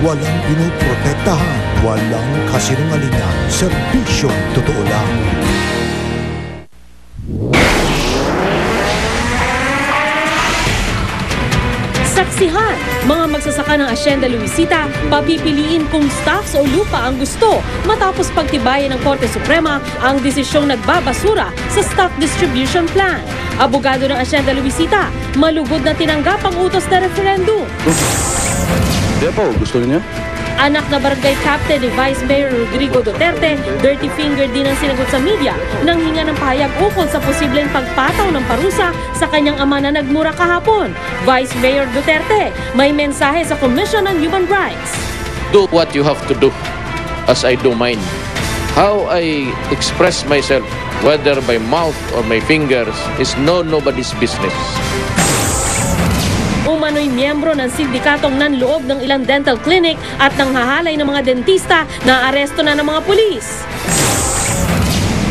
walang pinoprotektahan, walang kasinungalingan, serbisyong totoo lang. Saksihan, mga magsasaka ng Hacienda Luisita, papipiliin kung stocks o lupa ang gusto matapos pagtibayan ng Korte Suprema ang desisyong nagbabasura sa stock distribution plan. Abogado ng Hacienda Luisita, malugod na tinanggap ang utos na referendum. Hindi po, gusto niya? Anak na barangay captain ni Vice Mayor Rodrigo Duterte, dirty finger din ang sinagot sa media nang hinga ng pahayag ukol sa posibleng pagpataw ng parusa sa kanyang ama na nagmura kahapon. Vice Mayor Duterte, may mensahe sa Commission on Human Rights. Do what you have to do, as I do mine. How I express myself, whether by mouth or my fingers, is nobody's business. Umano'y miyembro ng sindikatong nanloob ng ilang dental clinic at nanghahalay ng mga dentista na aresto na ng mga pulis.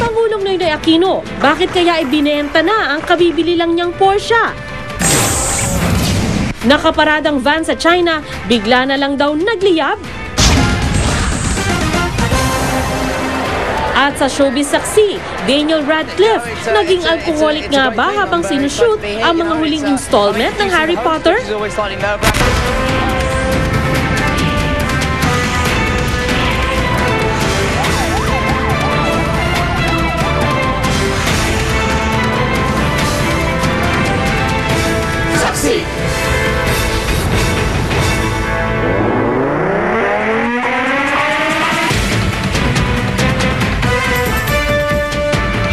Pangulong Noynoy Aquino, bakit kaya ibinenta na ang kabibili lang niyang Porsche? Nakaparadang van sa China, bigla na lang daw nagliyab? At sa showbiz saksi, Daniel Radcliffe, naging alcoholic nga ba habang sinushoot ang mga huling installment ng Harry Potter? Saksi!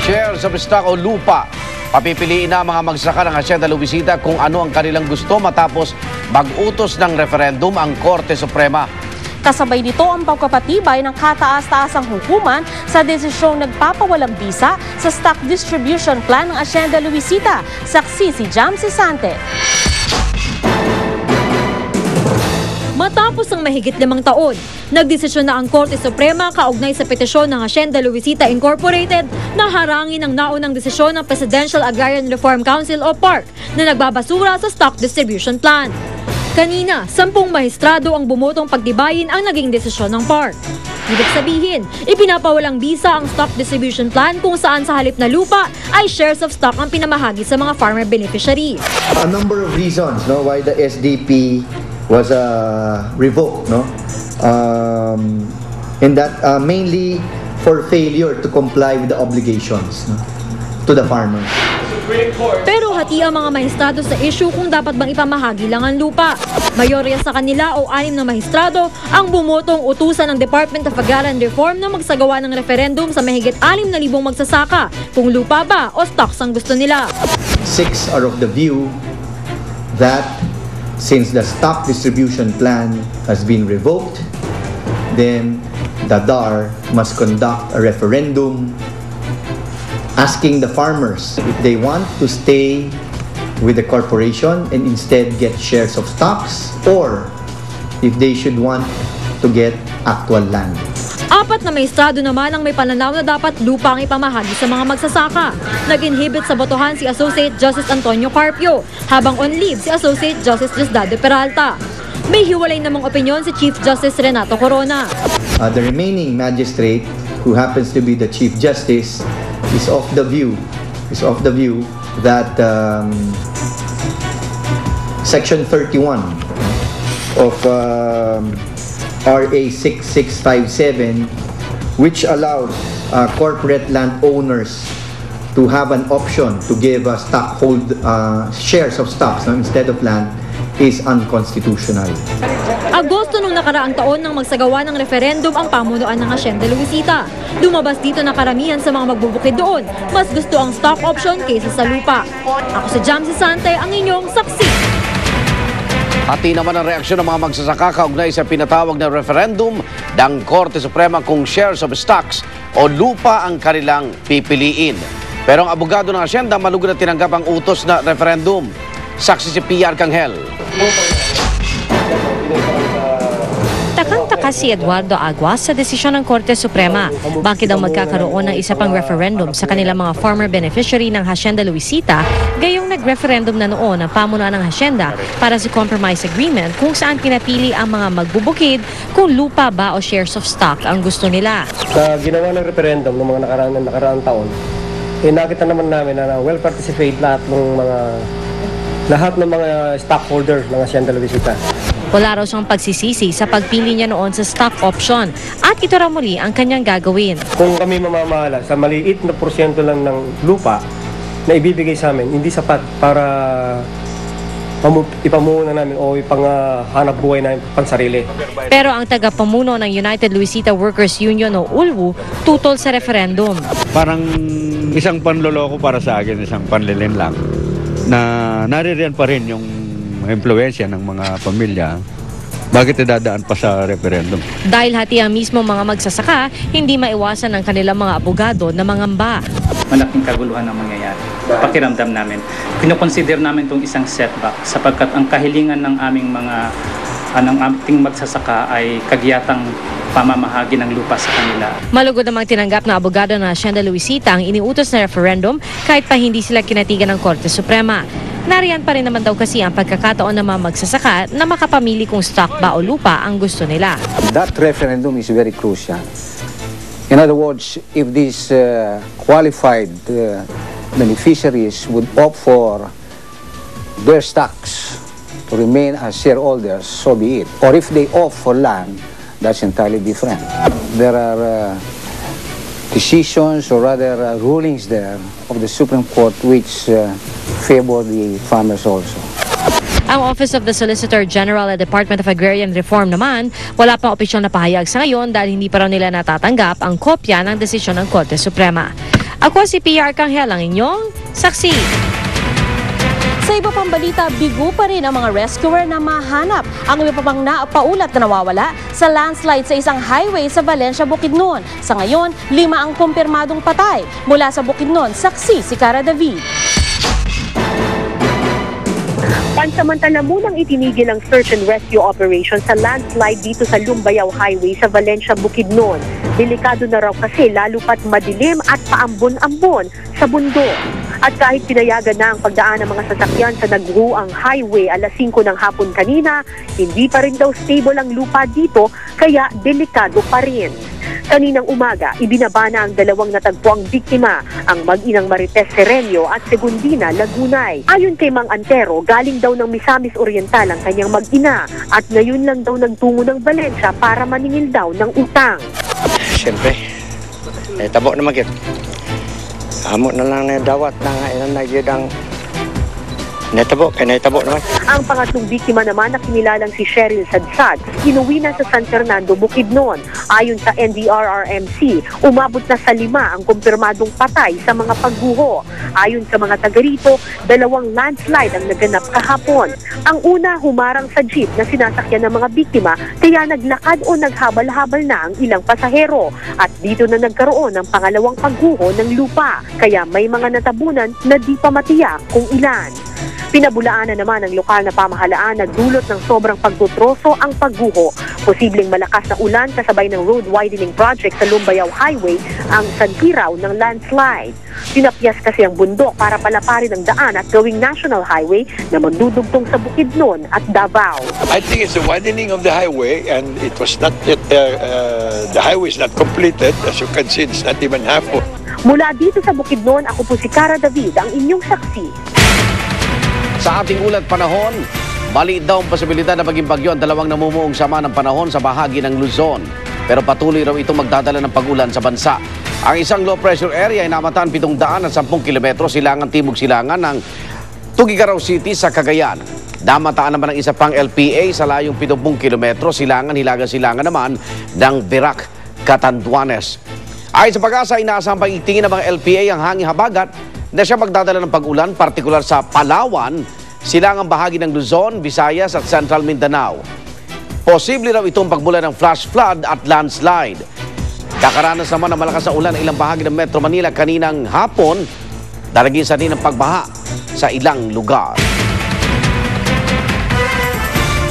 Shares of stock o lupa. Papipiliin na mga magsaka ng Hacienda Luisita kung ano ang kanilang gusto matapos mag-utos ng referendum ang Korte Suprema. Kasabay nito ang pagpapatibay ng kataas-taasang hukuman sa desisyong nagpapawalang bisa sa stock distribution plan ng Hacienda Luisita. Saksi si Jam Sisante. Matapos ang mahigit 5 taon, nagdesisyon na ang Korte Suprema kaugnay sa petisyon ng Hacienda Luisita Incorporated na harangin ang naunang desisyon ng Presidential Agrarian Reform Council o PARC na nagbabasura sa stock distribution plan. Kanina, 10 mahistrado ang bumotong pagtibayin ang naging desisyon ng PARC. Ibig sabihin, ipinapawalang bisa ang stock distribution plan kung saan sa halip na lupa ay shares of stock ang pinamahagi sa mga farmer beneficiaries. A number of reasons why the SDP was revoked, and that mainly for failure to comply with the obligations to the farmers. Pero hati ang mga mahistrado sa issue kung dapat bang ipamahagi lang ang lupa. Mayorya sa kanila o 6 na mahistrado ang bumotong utusan ng Department of Agrarian Reform na magsagawa ng referendum sa mahigit 6,000 magsasaka kung lupa ba o stocks ang gusto nila. 6 are of the view that since the stock distribution plan has been revoked, then the DAR must conduct a referendum asking the farmers if they want to stay with the corporation and instead get shares of stocks or if they should want to get actual land. 4 na maestrado naman ang may pananaw na dapat lupa ang ipamahagi sa mga magsasaka. Nag-inhibit sa botohan si Associate Justice Antonio Carpio, habang on leave si Associate Justice Diosdado Peralta. May hiwalay namang opinyon si Chief Justice Renato Corona. The remaining magistrate, who happens to be the Chief Justice, is of the view that Section 31 of RA 6657, which allows corporate landowners to have an option to give shares of stocks instead of land, is unconstitutional. Agosto nung nakaraang taon nang magsagawa ng referendum ang pamunuan ng Hacienda Luisita. Lumabas dito na karamihan sa mga magbubukid doon, mas gusto ang stock option kaysa sa lupa. Ako si Jam Sisante, ang inyong saksi. Hati naman ang reaksyon ng mga magsasaka kaugnay sa pinatawag na referendum ng Korte Suprema kung shares of stocks o lupa ang kanilang pipiliin. Pero ang abogado ng Hacienda malugod na tinanggap ang utos na referendum. Saksi si P.R. Canghel. Takang-taka nagtakas si Eduardo Aguas sa desisyon ng Korte Suprema. Bakit daw magkakaroon ng isa pang referendum sa kanilang mga former beneficiary ng Hacienda Luisita, gayong nag-referendum na noon ang pamunuan ng Hacienda para sa compromise agreement kung saan pinapili ang mga magbubukid kung lupa ba o shares of stock ang gusto nila. Sa ginawa ng referendum ng mga nakaraang taon, nakita naman namin na well participate lahat ng mga stockholder ng Hacienda Luisita. Wala raw siyang pagsisisi sa pagpili niya noon sa stock option at ito raw muli ang kanyang gagawin. Kung kami mamamahala sa maliit na porsyento lang ng lupa na ibibigay sa amin, hindi sapat para ipamuno namin o ipanghanap buhay namin pansarili. Pero ang tagapamuno ng United Luisita Workers Union o ULWU tutol sa referendum. Parang isang panloloko para sa akin, isang panlilin lang, na naririyan pa rin yung impluwensya ng mga pamilya. Bakit idadaan pa sa referendum? Dahil hati ang mismo mga magsasaka, hindi maiwasan ng kanilang mga abogado na mangamba. Malaking kaguluhan ang mangyayari. Pakiramdam namin. Kinoconsider namin itong isang setback sapagkat ang kahilingan ng aming ating magsasaka ay kagiyatang pamamahagi ng lupa sa kanila. Malugod namang tinanggap na abogado ng Hacienda Luisita ang iniutos na referendum kahit pa hindi sila kinatigan ng Korte Suprema. Nariyan pa rin naman daw kasi ang pagkakataon ng mga magsasaka na makapamili kung stock ba o lupa ang gusto nila. That referendum is very crucial. In other words, if these qualified beneficiaries would opt for their stocks to remain as shareholders, so be it. Or if they opt for land, that's entirely different. There are decisions or rather rulings there of the Supreme Court which favor the farmers also. Ang Office of the Solicitor General at Department of Agrarian Reform naman, wala pang opisyal na pahayag sa ngayon dahil hindi pa raw nila natatanggap ang kopya ng desisyon ng Korte Suprema. Ako si PR Arcangel, ang inyong saksi. Sa iba pang balita, bigo pa rin ang mga rescuer na mahanap ang iba pang napaulat na nawawala sa landslide sa isang highway sa Valencia, Bukidnon. Sa ngayon, 5 ang kumpirmadong patay. Mula sa Bukidnon, saksi si Cara David. Pansamantala munang itinigil ang search and rescue operation sa landslide dito sa Lumbayao Highway sa Valencia, Bukidnon. Delikado na raw kasi lalo pat madilim at paambon-ambon sa bundok. At kahit pinayagan na ang pagdaan ng mga sasakyan sa nagruang highway alas 5 ng hapon kanina, hindi pa rin daw stable ang lupa dito kaya delikado pa rin. Kaninang umaga, ibinaba na ang 2 natagpuang biktima, ang mag-inang Marites Serenio at Segundina Lagunay. Ayon kay Mang Antero, galing daw ng Misamis Oriental ang kanyang mag-ina at ngayon lang daw nagtungo ng Valencia para maningil daw ng utang. Siyempre, tabo naman kit. Amo na lang na dawat na ilan na yun ang netabo naman. Ang pangatlong biktima naman na kinilalang si Cheryl Sadsad, inuwi na sa San Fernando, Bukidnon. Ayon sa NDRRMC, umabot na sa 5 ang kumpirmadong patay sa mga pagguho. Ayon sa mga taga rito, 2 landslide ang naganap kahapon. Ang una, humarang sa jeep na sinasakyan ng mga biktima, kaya naglakad o naghabal-habal na ang ilang pasahero. At dito na nagkaroon ng pangalawang pagguho ng lupa, kaya may mga natabunan na di pa matiyak kung ilan. Pinabulaan na naman ng lokal na pamahalaan na dulot ng sobrang pagtutroso ang pagguho. Posibleng malakas na ulan kasabay ng road widening project sa Lumbayao Highway ang sanhiraw ng landslide. Pinapyas kasi ang bundok para palaparin ang daan at gawing national highway na magdudugtong sa Bukidnon at Davao. I think it's the widening of the highway and it was not yet, the highway is not completed. As you can see, it's not even half. Mula dito sa Bukidnon, ako po si Cara David, ang inyong saksi. Sa ating ulat panahon, maliit daw ang posibilidad na maging bagyo ang 2 namumuong sama ng panahon sa bahagi ng Luzon. Pero patuloy raw itong magdadala ng pag-ulan sa bansa. Ang isang low pressure area ay namataan 710 kilometro silangan timog silangan ng Tugigaraw City sa Cagayan. Namataan naman ang isa pang LPA sa layong 70 kilometro silangan Hilaga silangan naman ng Verac, Catanduanes. Ayon sa Pag-asa, inaasahang pag-itingin ng mga LPA ang hangin habagat na siya magdadala ng pag-ulan, partikular sa Palawan, silangang bahagi ng Luzon, Visayas at Central Mindanao. Posible raw itong pagmula ng flash flood at landslide. Kakaranas naman ng malakas na ulan ng ilang bahagi ng Metro Manila kaninang hapon, daragisan din ng pagbaha sa ilang lugar.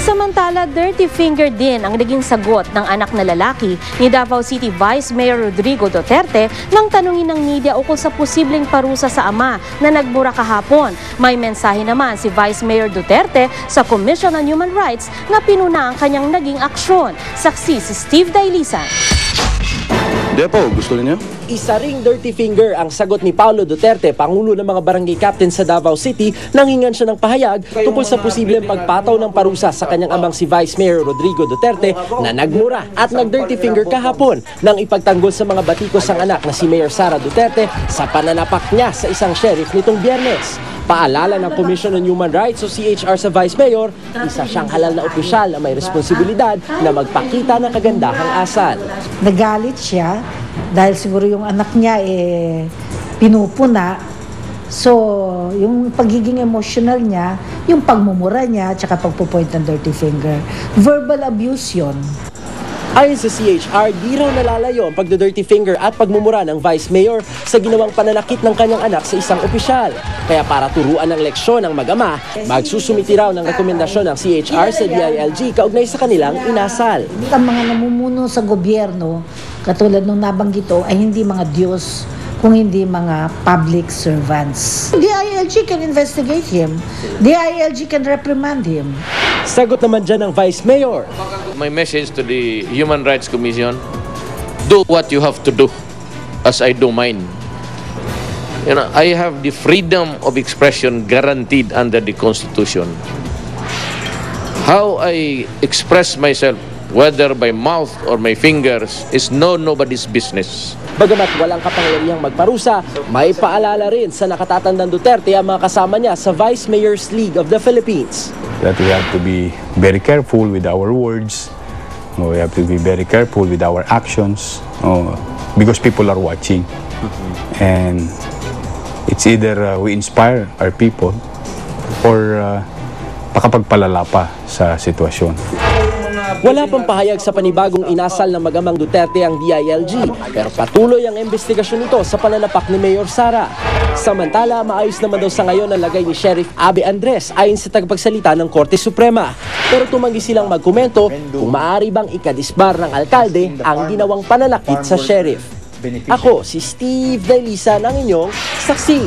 Samantala, Samantala, dirty finger din ang naging sagot ng anak na lalaki ni Davao City Vice Mayor Rodrigo Duterte nang tanungin ng media ukol sa posibleng parusa sa ama na nagmura kahapon. May mensahe naman si Vice Mayor Duterte sa Commission on Human Rights na pinuna ang kanyang naging aksyon. Saksi si Steve Dailisan. Depo, gusto niyo? Isa ring dirty finger ang sagot ni Paulo Duterte, Pangulo ng mga barangay captain sa Davao City, nang hingan siya ng pahayag tungkol sa posibleng pagpataw ng parusa sa kanyang amang si Vice Mayor Rodrigo Duterte na nagmura at nag-dirty finger kahapon nang ipagtanggol sa mga batikos ang anak na si Mayor Sara Duterte sa pananapak niya sa isang sheriff nitong Biyernes. Paalala ng Commission on Human Rights o CHR sa Vice Mayor, isa siyang halal na opisyal na may responsibilidad na magpakita ng kagandahang asal. Nagalit siya dahil siguro yung anak niya pinupuna. So, yung pagiging emotional niya, yung pagmumura niya, tsaka pagpupoint ng dirty finger. Verbal abuse yun. Ayon sa CHR, di raw nalalayo ang pagdo-dirty finger at pagmumura ng Vice Mayor sa ginawang pananakit ng kanyang anak sa isang opisyal. Kaya para turuan ng leksyon ng mag-ama, magsusumiti raw ng rekomendasyon ng CHR sa DILG kaugnay sa kanilang inasal. Ang mga namumuno sa gobyerno, katulad nung nabanggito, ay hindi mga Diyos, kung hindi mga public servants. DILG can investigate him. DILG can reprimand him. Sagot naman dyan ng Vice Mayor. My message to the Human Rights Commission, do what you have to do as I do mine. You know, I have the freedom of expression guaranteed under the Constitution. How I express myself, whether by mouth or my fingers, is nobody's business. Bagamat walang kapangyarihang magparusa, may paalala rin sa nakatatandang Duterte ang mga kasama niya sa Vice Mayor's League of the Philippines. That we have to be very careful with our words. We have to be very careful with our actions because people are watching. And it's either we inspire our people or makapagpalala pa sa sitwasyon. Wala pang pahayag sa panibagong inasal ng magamang Duterte ang DILG, pero patuloy ang investigasyon nito sa pananapak ni Mayor Sara. Samantala, maayos naman daw sa ngayon ang lagay ni Sheriff Abby Andres ayon sa tagapagsalita ng Korte Suprema. Pero tumanggi silang magkomento kung maaari bang ikadisbar ng alkalde ang ginawang pananakit sa sheriff. Ako si Steve Dailisan, ang inyong saksi.